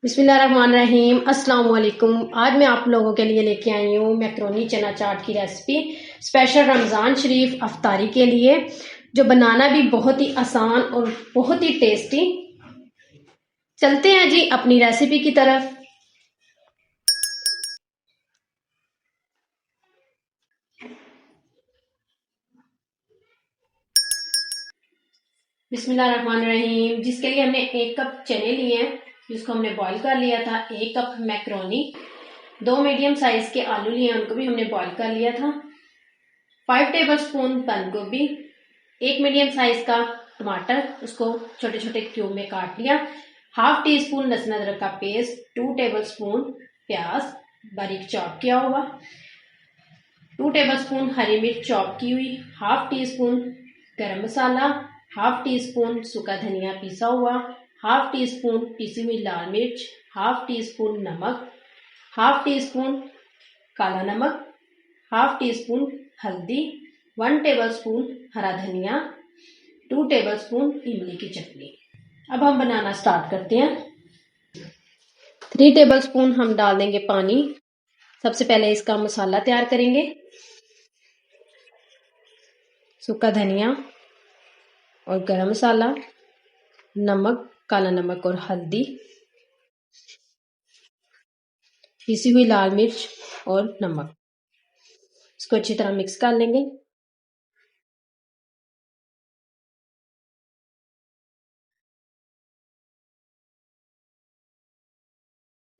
बिस्मिल्लाहिर्रहमानिर्रहीम अस्सलाम वालेकुम। आज मैं आप लोगों के लिए लेके आई हूँ मैक्रोनी चना चाट की रेसिपी स्पेशल रमज़ान शरीफ अफ्तारी के लिए, जो बनाना भी बहुत ही आसान और बहुत ही टेस्टी। चलते हैं जी अपनी रेसिपी की तरफ। बिस्मिल्लाहिर्रहमानिर्रहीम। जिसके लिए हमने 1 कप चने लिए हैं, जिसको हमने बॉईल कर लिया था। 1 कप मैक्रोनी, 2 मीडियम साइज के आलू लिए हैं, उनको भी हमने बॉईल कर लिया था। 5 टेबल स्पून बंद गोभी, 1 मीडियम साइज का टमाटर, उसको छोटे छोटे क्यूब में काट लिया। 1/2 टी स्पून लहसुन अदरक का पेस्ट, 2 टेबल स्पून प्याज बारीक चॉप किया हुआ, 2 टेबल स्पून हरी मिर्च चॉप की हुई, 1/2 टी स्पून गरम मसाला, 1/2 टी स्पून सूखा धनिया पिसा हुआ, 1/2 टी स्पून पिसी हुई लाल मिर्च, 1/2 टी स्पून नमक, 1/2 टी स्पून काला नमक, 1/2 टी स्पून हल्दी, 1 टेबल स्पून हरा धनिया, 2 टेबल स्पून इमली की चटनी। अब हम बनाना स्टार्ट करते हैं। 3 टेबल स्पून हम डाल देंगे पानी। सबसे पहले इसका मसाला तैयार करेंगे। सूखा धनिया और गरम मसाला, नमक, काला नमक और हल्दी, पिसी हुई लाल मिर्च और नमक। इसको अच्छी तरह मिक्स कर लेंगे।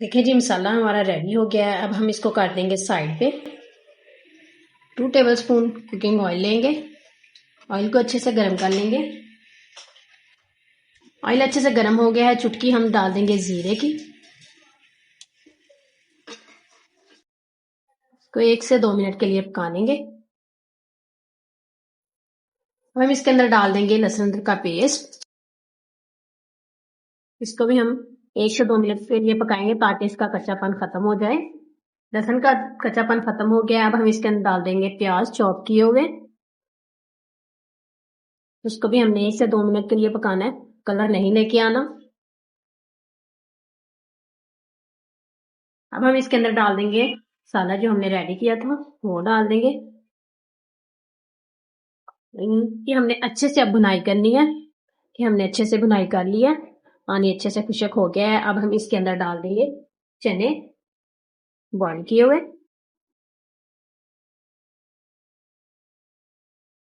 देखिए जी, मसाला हमारा रेडी हो गया है। अब हम इसको कर देंगे साइड पे। 2 टेबल स्पून कुकिंग ऑयल लेंगे। ऑयल को अच्छे से गर्म कर लेंगे। ऑयल अच्छे से गर्म हो गया है। चुटकी हम डाल देंगे जीरे की। इसको 1 से 2 मिनट के लिए पका लेंगे। अब हम इसके अंदर डाल देंगे लहसुन अदरक का पेस्ट। इसको भी हम 1 से 2 मिनट के लिए पकाएंगे ताकि इसका कच्चापन खत्म हो जाए। लहसुन का कच्चापन खत्म हो गया। अब हम इसके अंदर डाल देंगे प्याज चॉप किए हुए। उसको भी हमने 1 से 2 मिनट के लिए पकाना है, कलर नहीं लेके आना। अब हम इसके अंदर डाल देंगे मसाला जो हमने रेडी किया था, वो डाल देंगे। कि हमने अच्छे से अब बुनाई करनी है, कि हमने अच्छे से बुनाई कर ली है। पानी अच्छे से खुशक हो गया है। अब हम इसके अंदर डाल देंगे चने बॉईल किए हुए।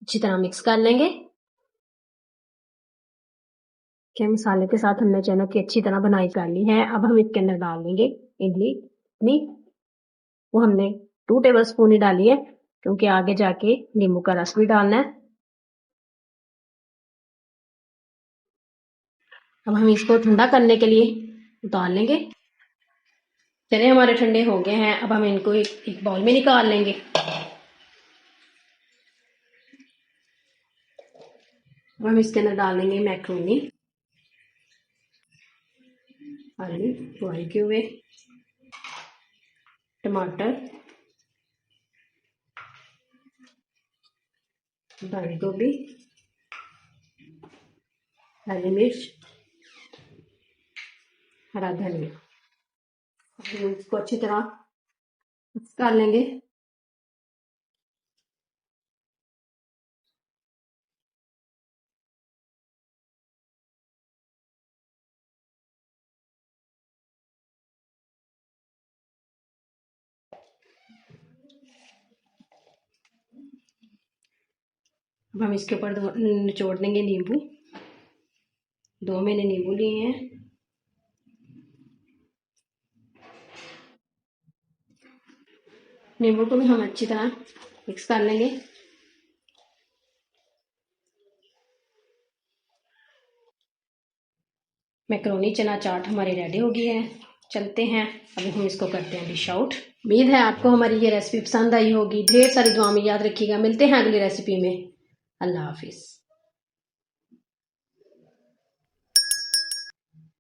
अच्छी तरह मिक्स कर लेंगे। कि मसाले के साथ हमने चनों की अच्छी तरह बुनाई कर ली है। अब हम इसके अंदर डाल देंगे इडली चटनी। वो हमने 2 टेबल स्पून ही डाली है, क्योंकि आगे जाके नींबू का रस भी डालना है। अब हम इसको ठंडा करने के लिए उतार लेंगे। चने हमारे ठंडे हो गए हैं। अब हम इनको एक बाउल में निकाल लेंगे। अब हम इसके अंदर डाल देंगे मैक्रोनी, आलू बॉईल किए हुए, टमाटर, बंद गोभी, हरी मिर्च, हरा धनिया। इसको अच्छी तरह मिक्स कर लेंगे। अब हम इसके ऊपर निचोड़ देंगे नींबू। 2 मैंने नींबू लिए हैं। नींबू को भी हम अच्छी तरह मिक्स कर लेंगे। मैक्रोनी चना चाट हमारी रेडी हो गई है। चलते हैं, अभी हम इसको करते हैं डिश आउट। उम्मीद है आपको हमारी ये रेसिपी पसंद आई होगी। ढेर सारी दुआ में याद रखिएगा। मिलते हैं अगली रेसिपी में। अल्लाह हाफिज।